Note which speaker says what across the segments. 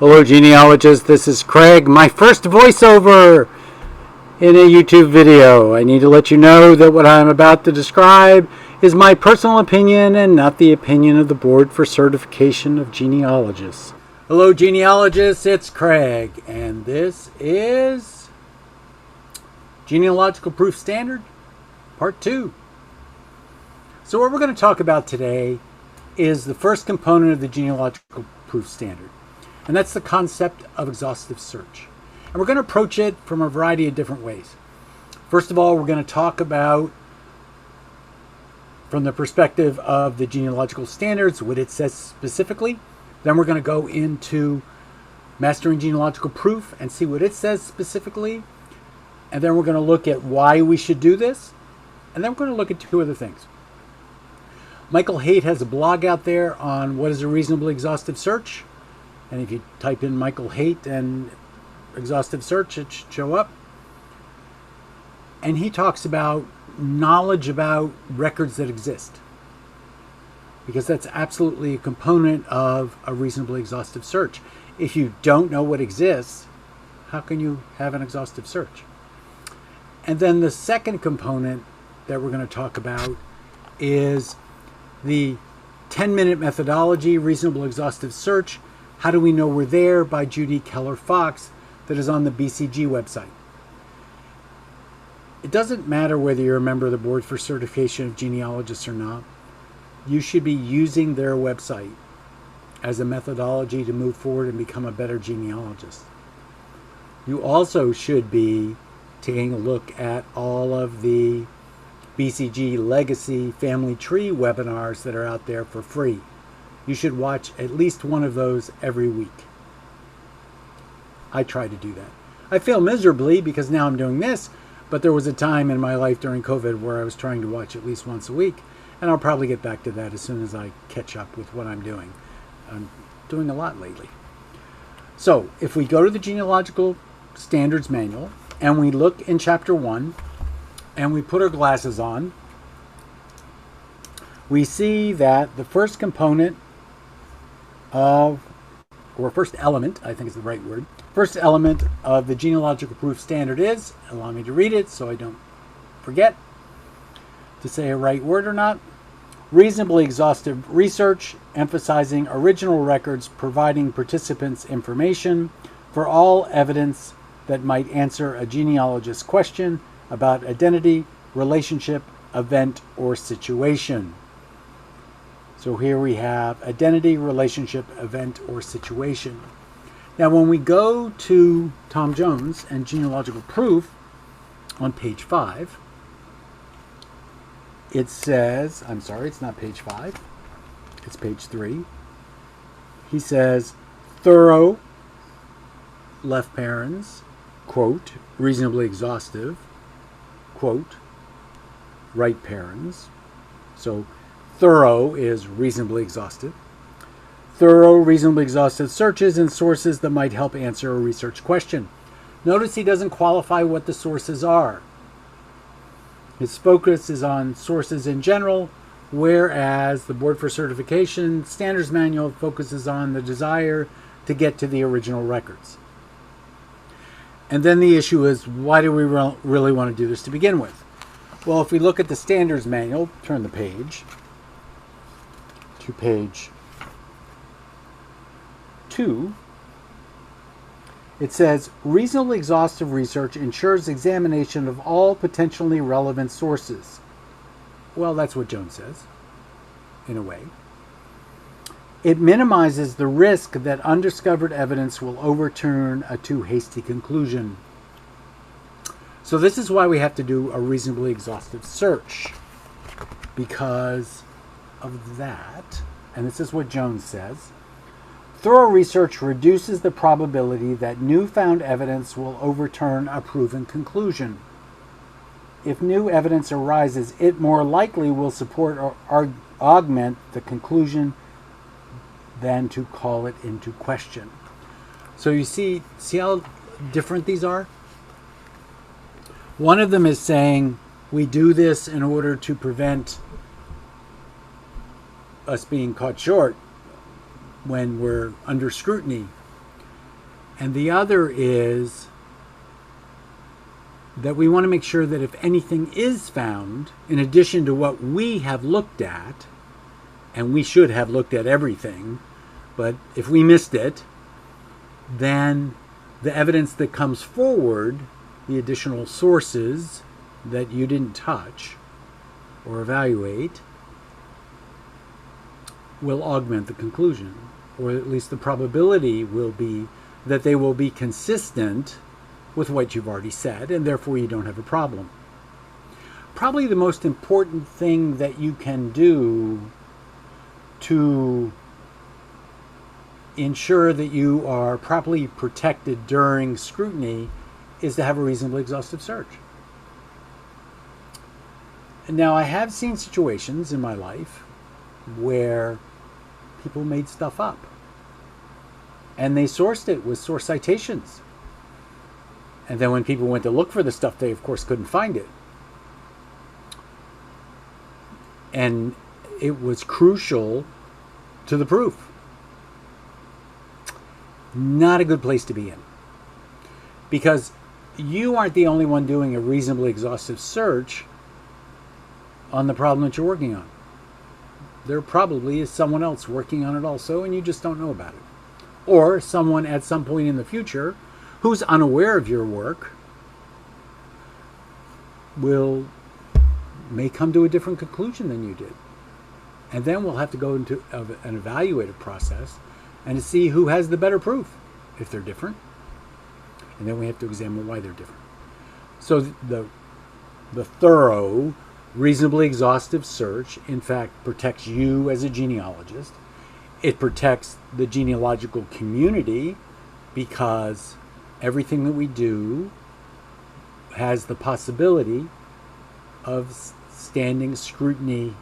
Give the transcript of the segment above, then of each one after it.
Speaker 1: Hello genealogists, this is Craig, my first voiceover in a YouTube video. I need to let you know that what I'm about to describe is my personal opinion and not the opinion of the Board for Certification of Genealogists. Hello genealogists, it's Craig, and this is Genealogical Proof Standard, Part 2. So what we're going to talk about today is the first component of the Genealogical Proof Standard. And that's the concept of exhaustive search. And we're going to approach it from a variety of different ways. First of all, we're going to talk about, from the perspective of the genealogical standards, what it says specifically. Then we're going to go into mastering genealogical proof and see what it says specifically. And then we're going to look at why we should do this. And then we're going to look at two other things. Michael Haight has a blog out there on what is a reasonably exhaustive search. And if you type in Michael Haight and exhaustive search, it should show up. And he talks about knowledge about records that exist, because that's absolutely a component of a reasonably exhaustive search. If you don't know what exists, how can you have an exhaustive search? And then the second component that we're going to talk about is the 10-minute methodology, reasonable exhaustive search. How Do We Know We're There by Judy Keller Fox, that is on the BCG website. It doesn't matter whether you're a member of the Board for Certification of Genealogists or not. You should be using their website as a methodology to move forward and become a better genealogist. You also should be taking a look at all of the BCG Legacy Family Tree webinars that are out there for free. You should watch at least one of those every week. I try to do that. I fail miserably because now I'm doing this, but there was a time in my life during COVID where I was trying to watch at least once a week, and I'll probably get back to that as soon as I catch up with what I'm doing. I'm doing a lot lately. So if we go to the Genealogical Standards Manual and we look in Chapter 1 and we put our glasses on, we see that the first component first element, I think is the right word, first element of the genealogical proof standard is, allow me to read it so I don't forget to say a right word or not, reasonably exhaustive research, emphasizing original records, providing participants information for all evidence that might answer a genealogist's question about identity, relationship, event, or situation. So here we have identity, relationship, event, or situation. Now when we go to Tom Jones and genealogical proof on page 5, it says, I'm sorry, it's not page 5, it's page 3. He says, thorough, left parens, quote, reasonably exhaustive, quote, right parens. So thorough is reasonably exhaustive. Thorough, reasonably exhaustive searches and sources that might help answer a research question. Notice he doesn't qualify what the sources are. His focus is on sources in general, whereas the Board for Certification Standards Manual focuses on the desire to get to the original records. And then the issue is, why do we really want to do this to begin with? Well, if we look at the Standards Manual, turn the page to page 2, it says, reasonably exhaustive research ensures examination of all potentially relevant sources. Well, that's what Jones says, in a way. It minimizes the risk that undiscovered evidence will overturn a too hasty conclusion. So this is why we have to do a reasonably exhaustive search, because of that. And this is what Jones says. Thorough research reduces the probability that newfound evidence will overturn a proven conclusion. If new evidence arises, it more likely will support or augment the conclusion than to call it into question. So you see how different these are? One of them is saying we do this in order to prevent us being caught short when we're under scrutiny. And the other is that we want to make sure that if anything is found, in addition to what we have looked at, and we should have looked at everything, but if we missed it, then the evidence that comes forward, the additional sources that you didn't touch or evaluate, will augment the conclusion, or at least the probability will be that they will be consistent with what you've already said, and therefore you don't have a problem. Probably the most important thing that you can do to ensure that you are properly protected during scrutiny is to have a reasonably exhaustive search. Now, I have seen situations in my life where people made stuff up, and they sourced it with source citations. And then when people went to look for the stuff, they of course couldn't find it. And it was crucial to the proof. Not a good place to be in. Because you aren't the only one doing a reasonably exhaustive search on the problem that you're working on. There probably is someone else working on it also, and you just don't know about it. Or someone at some point in the future who's unaware of your work may come to a different conclusion than you did. And then we'll have to go into an evaluative process and to see who has the better proof, if they're different. And then we have to examine why they're different. So the thorough, reasonably exhaustive search, in fact, protects you as a genealogist. It protects the genealogical community, because everything that we do has the possibility of standing scrutiny,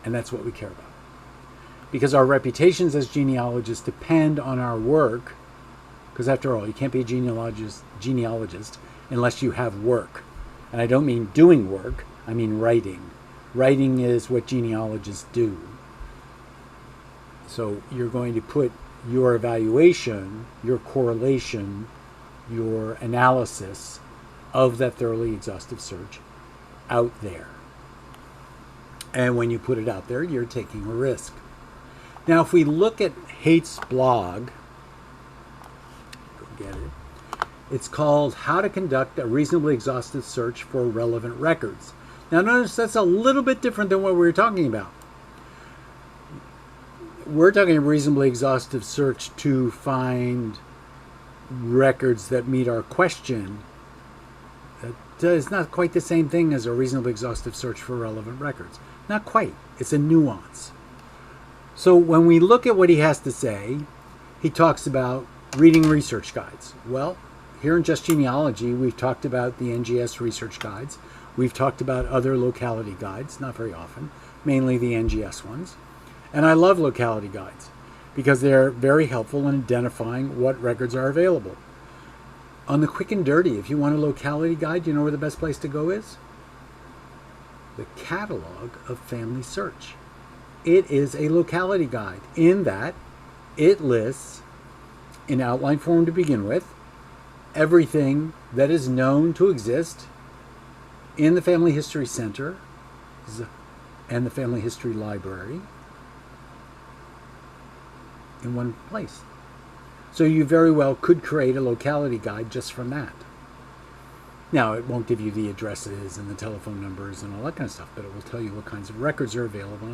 Speaker 1: and that's what we care about. Because our reputations as genealogists depend on our work, because after all, you can't be a genealogist unless you have work. And I don't mean doing work, I mean writing. Writing is what genealogists do. So you're going to put your evaluation, your correlation, your analysis of that thoroughly exhaustive search out there. And when you put it out there, you're taking a risk. Now, if we look at Haight's blog, go get it. It's called How to Conduct a Reasonably Exhaustive Search for Relevant Records. Now, notice that's a little bit different than what we were talking about. We're talking a reasonably exhaustive search to find records that meet our question. It's not quite the same thing as a reasonably exhaustive search for relevant records. Not quite. It's a nuance. So when we look at what he has to say, he talks about reading research guides. Well, here in Just Genealogy, we've talked about the NGS research guides. We've talked about other locality guides, not very often, mainly the NGS ones. And I love locality guides because they're very helpful in identifying what records are available. On the quick and dirty, if you want a locality guide, you know where the best place to go is? The Catalog of Family Search. It is a locality guide in that it lists, in outline form to begin with, everything that is known to exist in the Family History Center and the Family History Library in one place. So you very well could create a locality guide just from that. Now, it won't give you the addresses and the telephone numbers and all that kind of stuff, but it will tell you what kinds of records are available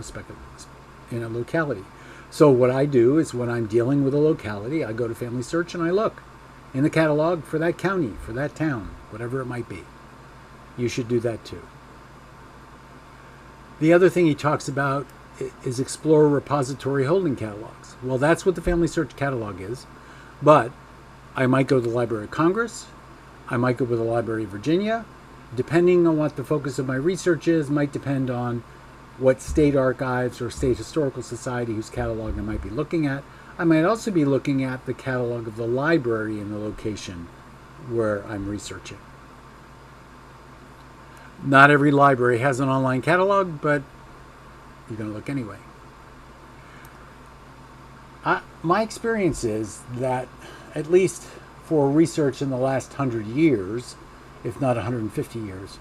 Speaker 1: in a locality. So what I do is when I'm dealing with a locality, I go to Family Search and I look in the catalog for that county, for that town, whatever it might be. You should do that too. The other thing he talks about is explore repository holding catalogs. Well, that's what the Family Search catalog is, but I might go to the Library of Congress, I might go to the Library of Virginia, depending on what the focus of my research is, might depend on what state archives or state historical society whose catalog I might be looking at. I might also be looking at the catalog of the library in the location where I'm researching. Not every library has an online catalog, but you're going to look anyway. My experience is that, at least for research in the last 100 years, if not 150 years,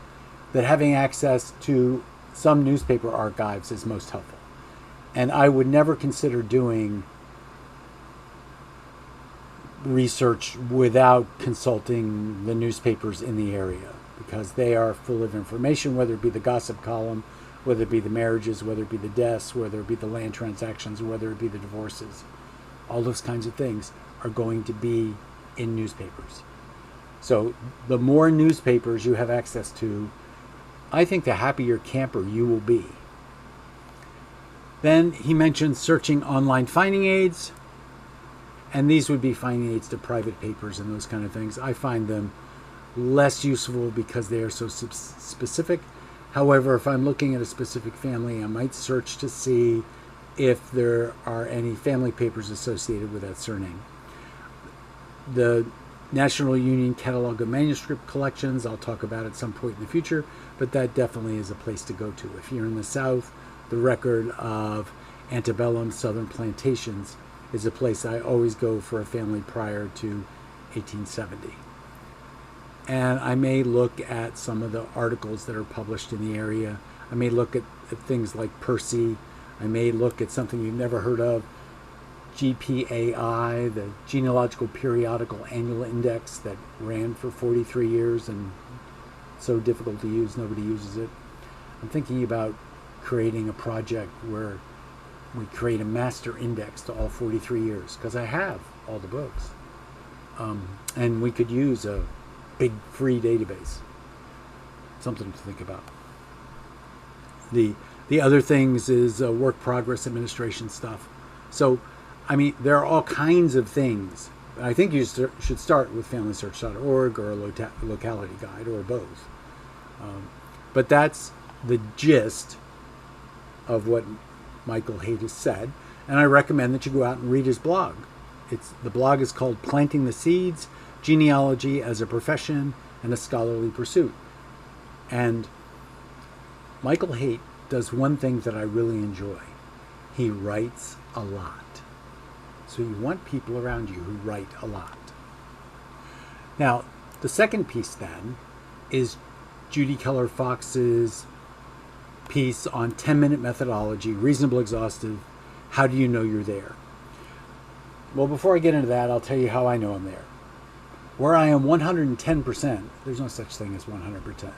Speaker 1: that having access to some newspaper archives is most helpful. And I would never consider doing research without consulting the newspapers in the area, because they are full of information, whether it be the gossip column, whether it be the marriages, whether it be the deaths, whether it be the land transactions, whether it be the divorces. All those kinds of things are going to be in newspapers. So the more newspapers you have access to, I think the happier camper you will be. Then he mentioned searching online finding aids, and these would be finding aids to private papers and those kind of things. I find them less useful because they are so specific. However, if I'm looking at a specific family, I might search to see if there are any family papers associated with that surname. The National Union Catalog of Manuscript Collections, I'll talk about at some point in the future, but that definitely is a place to go to. If you're in the South, the record of antebellum Southern plantations is a place I always go for a family prior to 1870. And I may look at some of the articles that are published in the area. I may look at things like Percy. I may look at something you've never heard of, GPAI, the Genealogical Periodical Annual Index, that ran for 43 years and so difficult to use, nobody uses it. I'm thinking about creating a project where we create a master index to all 43 years, because I have all the books. And we could use a big free database. Something to think about. The other things is work progress administration stuff. So, I mean, there are all kinds of things. I think you should start with FamilySearch.org or a locality guide, or both. But that's the gist of what Michael Haight has said, and I recommend that you go out and read his blog. The blog is called Planting the Seeds, Genealogy as a Profession and a Scholarly Pursuit. And Michael Haight does one thing that I really enjoy. He writes a lot. So you want people around you who write a lot. Now, the second piece then is Judy Keller Fox's piece on 10-minute methodology, reasonable, exhaustive. How do you know you're there? Well, before I get into that, I'll tell you how I know I'm there. Where I am 110%, there's no such thing as 110%.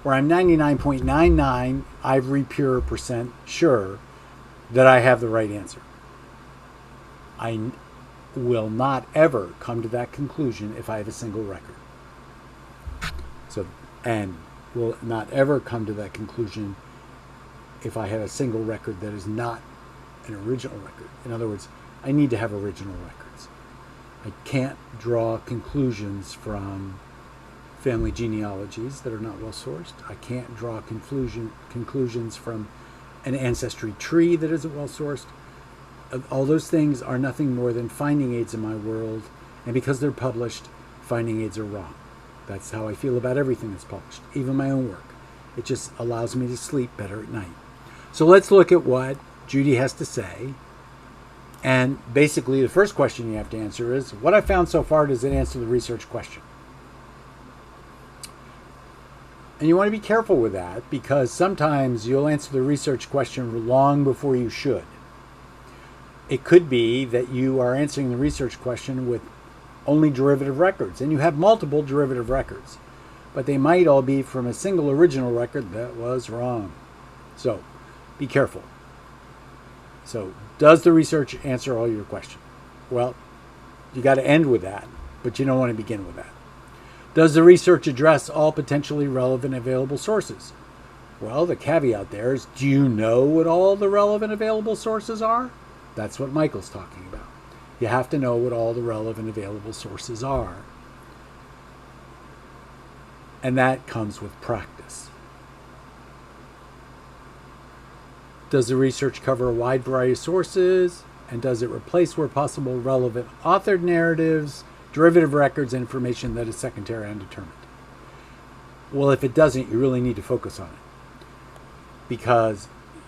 Speaker 1: Where I'm 99.99 ivory pure percent sure that I have the right answer. I will not ever come to that conclusion if I have a single record. And will not ever come to that conclusion if I have a single record that is not an original record. In other words, I need to have original records. I can't draw conclusions from family genealogies that are not well sourced. I can't draw conclusions from an ancestry tree that isn't well sourced. All those things are nothing more than finding aids in my world, and because they're published, finding aids are wrong. That's how I feel about everything that's published, even my own work. It just allows me to sleep better at night. So let's look at what Judy has to say. And basically, the first question you have to answer is, what I found so far, does it answer the research question? And you want to be careful with that, because sometimes you'll answer the research question long before you should. It could be that you are answering the research question with only derivative records, and you have multiple derivative records, but they might all be from a single original record that was wrong. So be careful. So does the research answer all your questions? Well, you got to end with that, but you don't want to begin with that. Does the research address all potentially relevant available sources? Well, the caveat there is, do you know what all the relevant available sources are? That's what Michael's talking about. You have to know what all the relevant available sources are. And that comes with practice. Does the research cover a wide variety of sources? And does it replace, where possible, relevant authored narratives, derivative records, and information that is secondary and undetermined? Well, if it doesn't, you really need to focus on it, because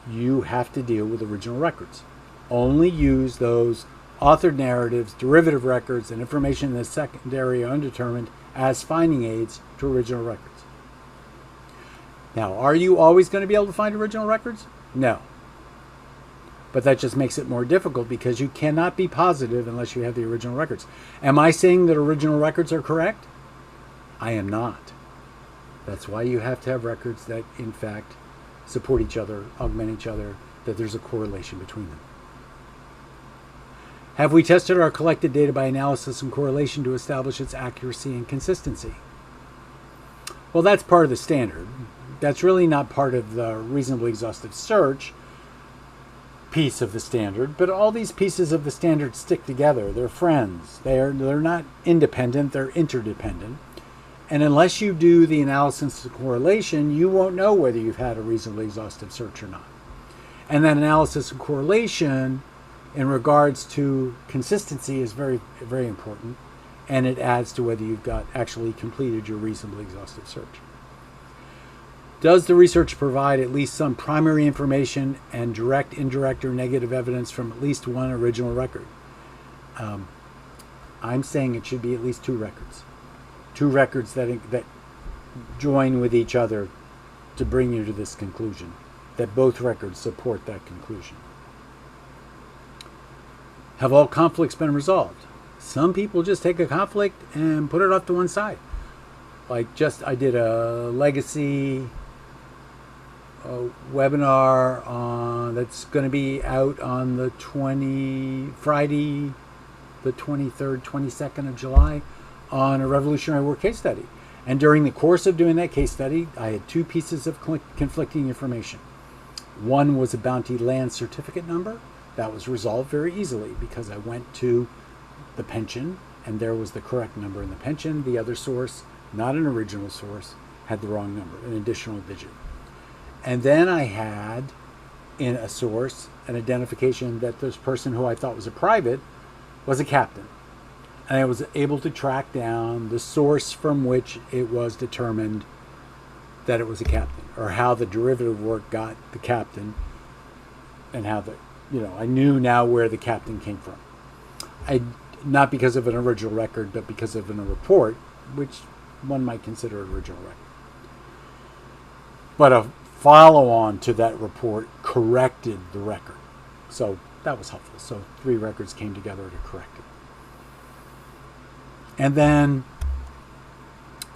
Speaker 1: you have to deal with original records. only use those authored narratives, derivative records, and information that is secondary or undetermined as finding aids to original records. Now, are you always going to be able to find original records? No. But that just makes it more difficult because you cannot be positive unless you have the original records. Am I saying that original records are correct? I am not. That's why you have to have records that, in fact, support each other, augment each other, that there's a correlation between them. Have we tested our collected data by analysis and correlation to establish its accuracy and consistency? Well, that's part of the standard. That's really not part of the reasonably exhaustive search piece of the standard, but all these pieces of the standard stick together. They're friends. They're not independent, they're interdependent. And unless you do the analysis and correlation, you won't know whether you've had a reasonably exhaustive search or not. And that analysis and correlation in regards to consistency is very, very important, and it adds to whether you've actually completed your reasonably exhaustive search. Does the research provide at least some primary information and direct, indirect, or negative evidence from at least one original record? I'm saying it should be at least two records. Two records that join with each other to bring you to this conclusion, that both records support that conclusion. Have all conflicts been resolved? Some people just take a conflict and put it off to one side. Like I did a legacy webinar that's going to be out on the Friday, the 23rd, 22nd of July on a Revolutionary War case study. And during the course of doing that case study, I had two pieces of conflicting information. One was a bounty land certificate number. That was resolved very easily because I went to the pension and there was the correct number in the pension. The other source, not an original source, had the wrong number, an additional digit. And then I had in a source an identification that this person who I thought was a private was a captain. And I was able to track down the source from which it was determined that it was a captain, or how the derivative work got the captain, and how I knew now where the captain came from. Not because of an original record, but because of a report, which one might consider an original record. But a follow-on to that report corrected the record. So that was helpful. So 3 records came together to correct it. And then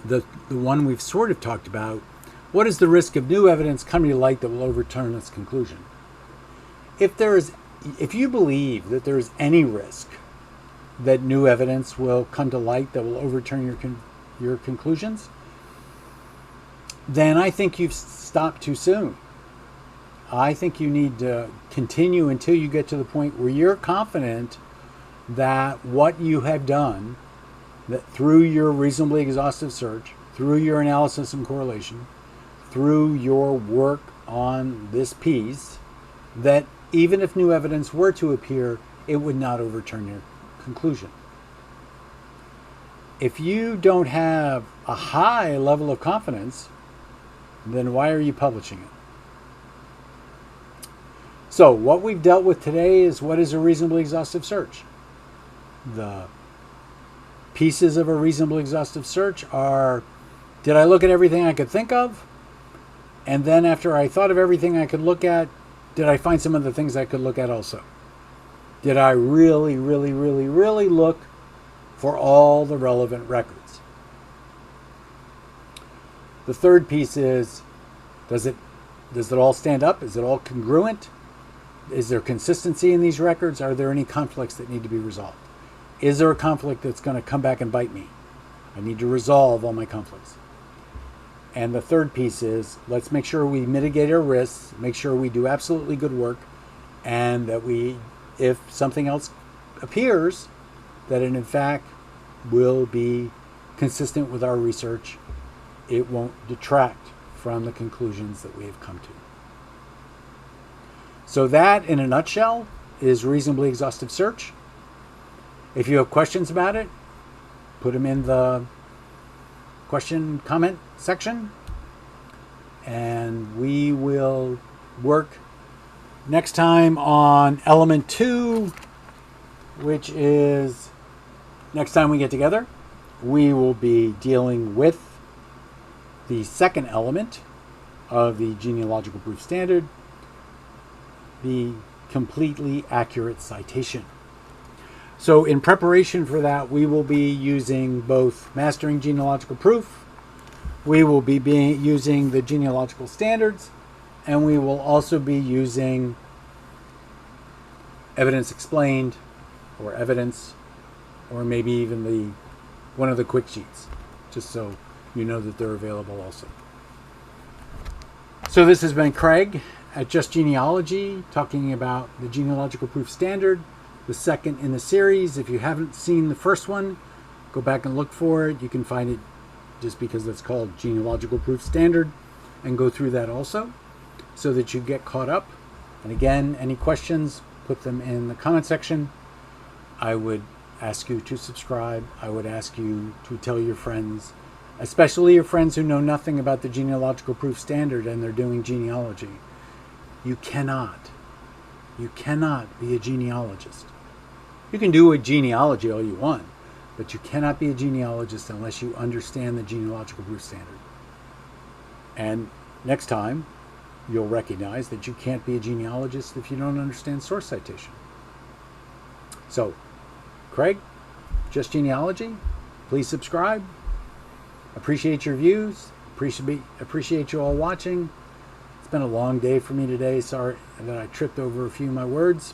Speaker 1: the one we've sort of talked about, what is the risk of new evidence coming to light that will overturn this conclusion? If you believe that there is any risk that new evidence will come to light that will overturn your conclusions, then I think you've stopped too soon. I think you need to continue until you get to the point where you're confident that what you have done, that through your reasonably exhaustive search, through your analysis and correlation, through your work on this piece, that even if new evidence were to appear, it would not overturn your conclusion. If you don't have a high level of confidence, then why are you publishing it? So what we've dealt with today is what is a reasonably exhaustive search. The pieces of a reasonably exhaustive search are, did I look at everything I could think of? And then after I thought of everything I could look at, did I find some of the things I could look at also? Did I really, really, really, really look for all the relevant records? The third piece is, does it all stand up? Is it all congruent? Is there consistency in these records? Are there any conflicts that need to be resolved? Is there a conflict that's going to come back and bite me? I need to resolve all my conflicts. And the third piece is, let's make sure we mitigate our risks, make sure we do absolutely good work, and that if something else appears, that it in fact will be consistent with our research. It won't detract from the conclusions that we have come to. So that, in a nutshell, is reasonably exhaustive search. If you have questions about it, put them in the question comment section, and we will work Next time on element 2, which is next time we get together, we will be dealing with the second element of the genealogical proof standard, the completely accurate citation. So in preparation for that, we will be using both Mastering Genealogical Proof, we will be using the genealogical standards, and we will also be using Evidence Explained, or Evidence, or maybe even one of the quick sheets, just so you know that they're available also. So this has been Craig at Just Genealogy, talking about the genealogical proof standard, the second in the series. If you haven't seen the first one, go back and look for it. You can find it just because it's called Genealogical Proof Standard, and go through that also so that you get caught up. And again, any questions, put them in the comment section. I would ask you to subscribe. I would ask you to tell your friends, especially your friends who know nothing about the genealogical proof standard and they're doing genealogy. You cannot be a genealogist. You can do a genealogy all you want, but you cannot be a genealogist unless you understand the genealogical proof standard. And next time, you'll recognize that you can't be a genealogist if you don't understand source citation. So, Craig, Just Genealogy, please subscribe. Appreciate your views. Appreciate you all watching. It's been a long day for me today. Sorry that I tripped over a few of my words.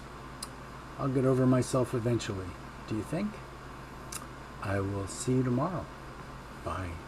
Speaker 1: I'll get over myself eventually. Do you think? I will see you tomorrow. Bye.